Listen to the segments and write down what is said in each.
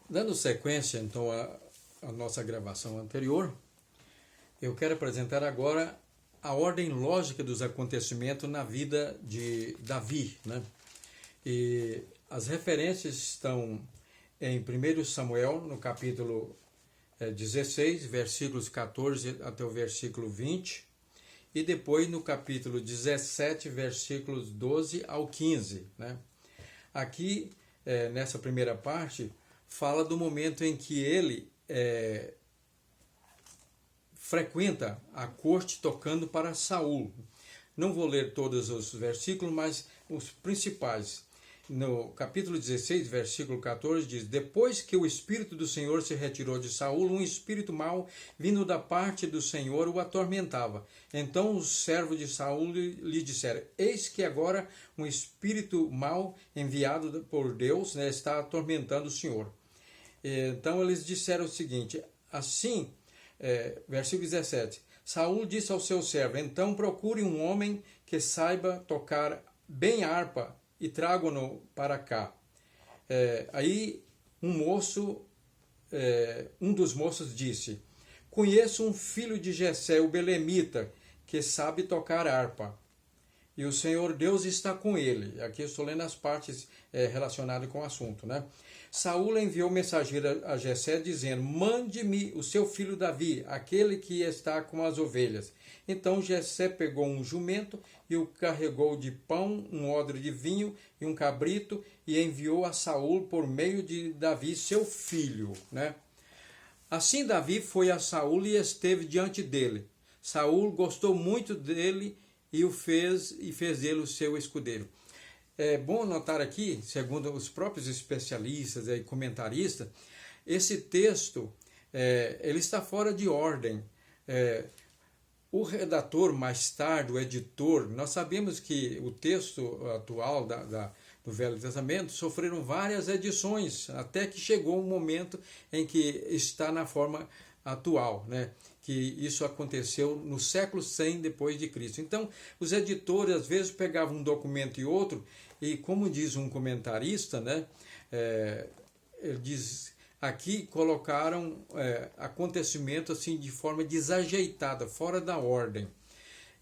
Dando sequência, então, à nossa gravação anterior, eu quero apresentar agora a ordem lógica dos acontecimentos na vida de Davi, né? E as referências estão em 1 Samuel, no capítulo 16, versículos 14 até o versículo 20, e depois no capítulo 17, versículos 12 ao 15, né? Aqui, nessa primeira parte, fala do momento em que ele frequenta a corte tocando para Saul. Não vou ler todos os versículos, mas os principais. No capítulo 16, versículo 14, diz: Depois que o Espírito do Senhor se retirou de Saul, um espírito mau, vindo da parte do Senhor, o atormentava. Então os servos de Saul lhe disseram: Eis que agora um espírito mau, enviado por Deus, está atormentando o Senhor. Então eles disseram o seguinte, assim, versículo 17, Saul disse ao seu servo: Então procure um homem que saiba tocar bem a harpa e traga-no para cá. Aí um dos moços disse: Conheço um filho de Jessé, o belemita, que sabe tocar harpa, e o Senhor Deus está com ele. Aqui eu estou lendo as partes relacionadas com o assunto, né? Saul enviou mensageiro a Jessé dizendo: Mande-me o seu filho Davi, aquele que está com as ovelhas. Então Jessé pegou um jumento e o carregou de pão, um odre de vinho e um cabrito, e enviou a Saul por meio de Davi, seu filho, né? Assim Davi foi a Saul e esteve diante dele. Saul gostou muito dele e fez dele o seu escudeiro. É bom notar aqui, segundo os próprios especialistas e comentaristas, esse texto ele está fora de ordem. O redator, mais tarde, o editor, nós sabemos que o texto atual do Velho Testamento sofreram várias edições, até que chegou um momento em que está na forma atual, né? Que isso aconteceu no século 100 depois de Cristo. Então, os editores às vezes pegavam um documento e outro, e como diz um comentarista, né? Ele diz, aqui colocaram acontecimento assim de forma desajeitada, fora da ordem.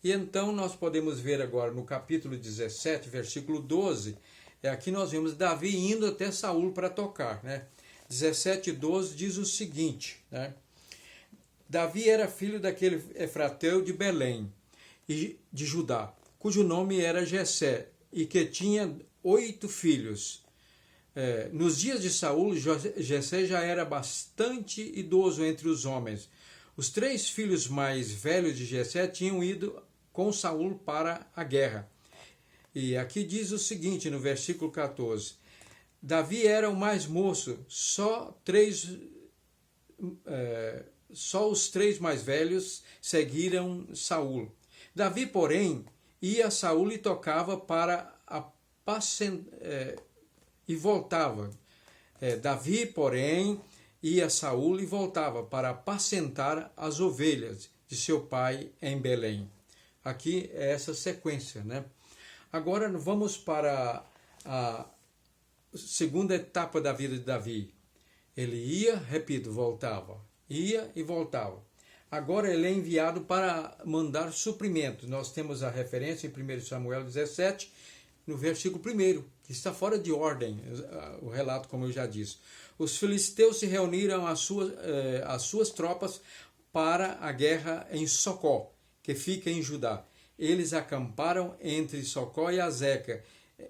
E então nós podemos ver agora no capítulo 17, versículo 12, aqui nós vemos Davi indo até Saul para tocar, né? 17:12 diz o seguinte, né? Davi era filho daquele Efrateu de Belém, de Judá, cujo nome era Jessé, e que tinha 8 filhos. Nos dias de Saul, Jessé já era bastante idoso entre os homens. Os 3 filhos mais velhos de Jessé tinham ido com Saul para a guerra. E aqui diz o seguinte no versículo 14: Davi era o mais moço, só os 3 mais velhos seguiram Saul. Davi, porém, ia a Saul e tocava para e voltava. Davi, porém, ia a Saul e voltava para apacentar as ovelhas de seu pai em Belém. Aqui é essa sequência, né? Agora vamos para a segunda etapa da vida de Davi. Ele ia, repito, voltava. Ia e voltava. Agora ele é enviado para mandar suprimentos. Nós temos a referência em 1 Samuel 17, no versículo 1, que está fora de ordem, o relato, como eu já disse. Os filisteus se reuniram às suas tropas para a guerra em Socó, que fica em Judá. Eles acamparam entre Socó e Azeca,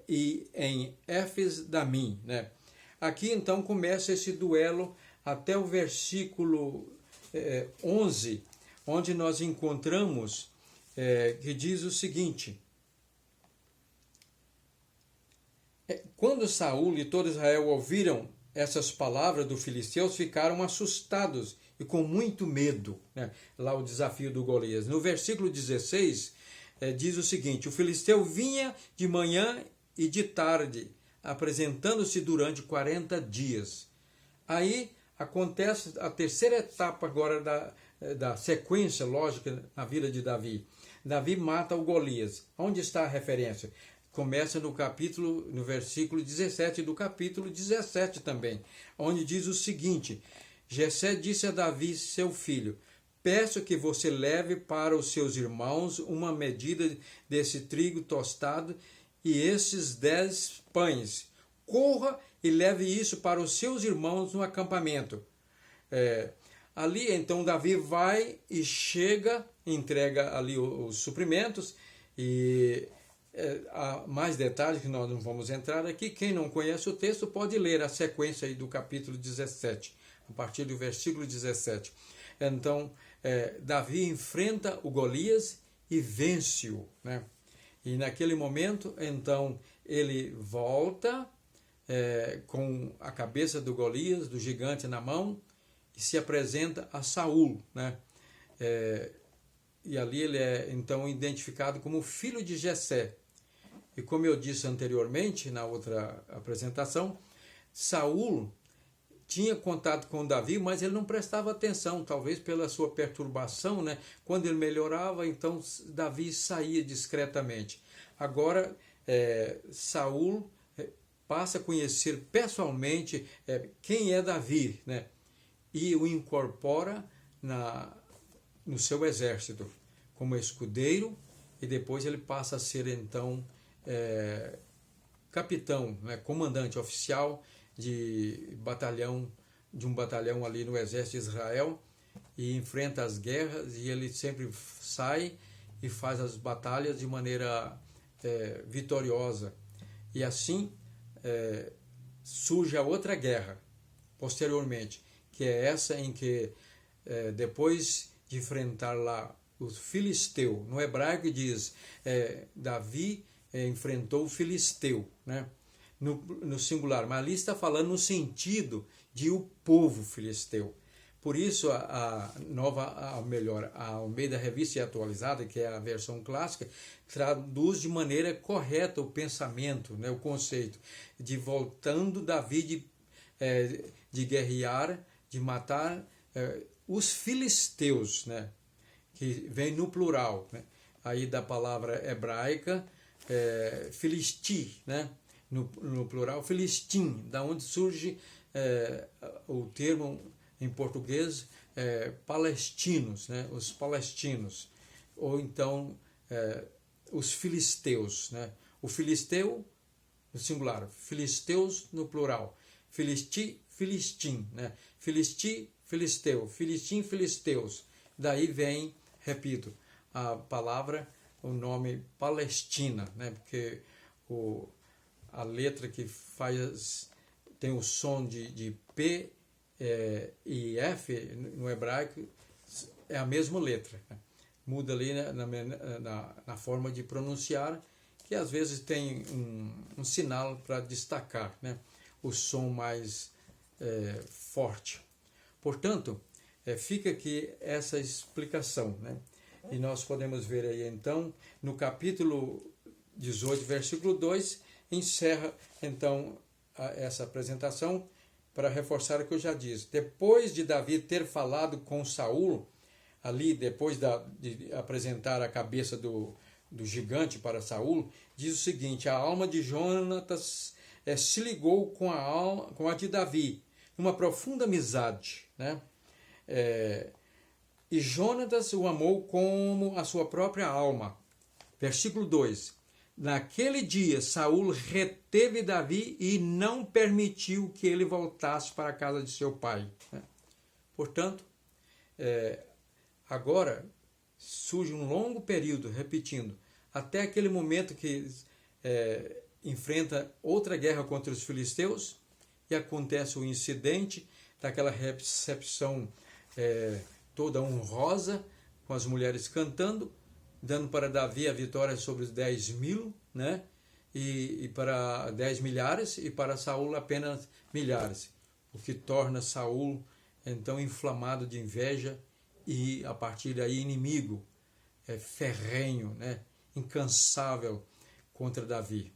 e em Éfes-Damim, né? Aqui então começa esse duelo até o versículo 11, onde nós encontramos que diz o seguinte: Quando Saul e todo Israel ouviram essas palavras do filisteus, ficaram assustados e com muito medo, né? Lá o desafio do Golias. No versículo 16 diz o seguinte: o filisteu vinha de manhã e de tarde, apresentando-se durante 40 dias. Aí acontece a terceira etapa agora da sequência lógica na vida de Davi. Davi mata o Golias. Onde está a referência? começa no versículo 17 do capítulo 17 também, onde diz o seguinte: Jessé disse a Davi, seu filho: peço que você leve para os seus irmãos uma medida desse trigo tostado e esses 10 pães. Corra e leve isso para os seus irmãos no acampamento. Ali então Davi vai e chega, entrega ali os suprimentos, e há mais detalhes que nós não vamos entrar aqui. Quem não conhece o texto pode ler a sequência aí do capítulo 17, a partir do versículo 17. Então Davi enfrenta o Golias e vence-o, né? E naquele momento então ele volta com a cabeça do Golias, do gigante, na mão, e se apresenta a Saul, né? E ali ele é então identificado como filho de Jessé. E como eu disse anteriormente na outra apresentação, Saul tinha contato com Davi, mas ele não prestava atenção, talvez pela sua perturbação, né? Quando ele melhorava, então Davi saía discretamente. Agora Saul passa a conhecer pessoalmente quem é Davi, né? E o incorpora no seu exército como escudeiro, e depois ele passa a ser então capitão, né? Comandante oficial de um batalhão ali no exército de Israel, e enfrenta as guerras, e ele sempre sai e faz as batalhas de maneira vitoriosa. E assim surge a outra guerra posteriormente, que é essa em que depois de enfrentar lá o filisteu, no hebraico diz Davi enfrentou o filisteu, né? No singular, mas ali está falando no sentido de o povo filisteu. Por isso a Almeida Revista e Atualizada, que é a versão clássica, traduz de maneira correta o pensamento, né, o conceito de voltando Davi de guerrear, de matar os filisteus, né, que vem no plural, né, aí da palavra hebraica filisti, né, no plural filistim, da onde surge o termo em português palestinos, né, os palestinos, ou então os filisteus, né, o filisteu no singular, filisteus no plural, filisti, filistim, né, filisti, filisteu, filistim, filisteus. Daí vem, repito, a palavra, o nome Palestina, né, porque a letra que tem o som de P e F no hebraico é a mesma letra, né? Muda ali na forma de pronunciar, que às vezes tem um sinal para destacar, né, o som mais forte. Portanto, fica aqui essa explicação, né? E nós podemos ver aí então no capítulo 18, versículo 2, encerra então essa apresentação para reforçar o que eu já disse. Depois de Davi ter falado com Saul, ali depois de apresentar a cabeça do gigante para Saul, diz o seguinte: a alma de Jonatas se ligou com a de Davi, numa profunda amizade, né? E Jonatas o amou como a sua própria alma. Versículo 2. Naquele dia, Saul reteve Davi e não permitiu que ele voltasse para a casa de seu pai. Portanto, agora surge um longo período, repetindo, até aquele momento que enfrenta outra guerra contra os filisteus, e acontece o incidente daquela recepção toda honrosa, com as mulheres cantando, dando para Davi a vitória sobre os 10.000, né? E para 10 milhares, e para Saul apenas milhares, o que torna Saul então inflamado de inveja e a partir daí inimigo ferrenho, né? Incansável contra Davi.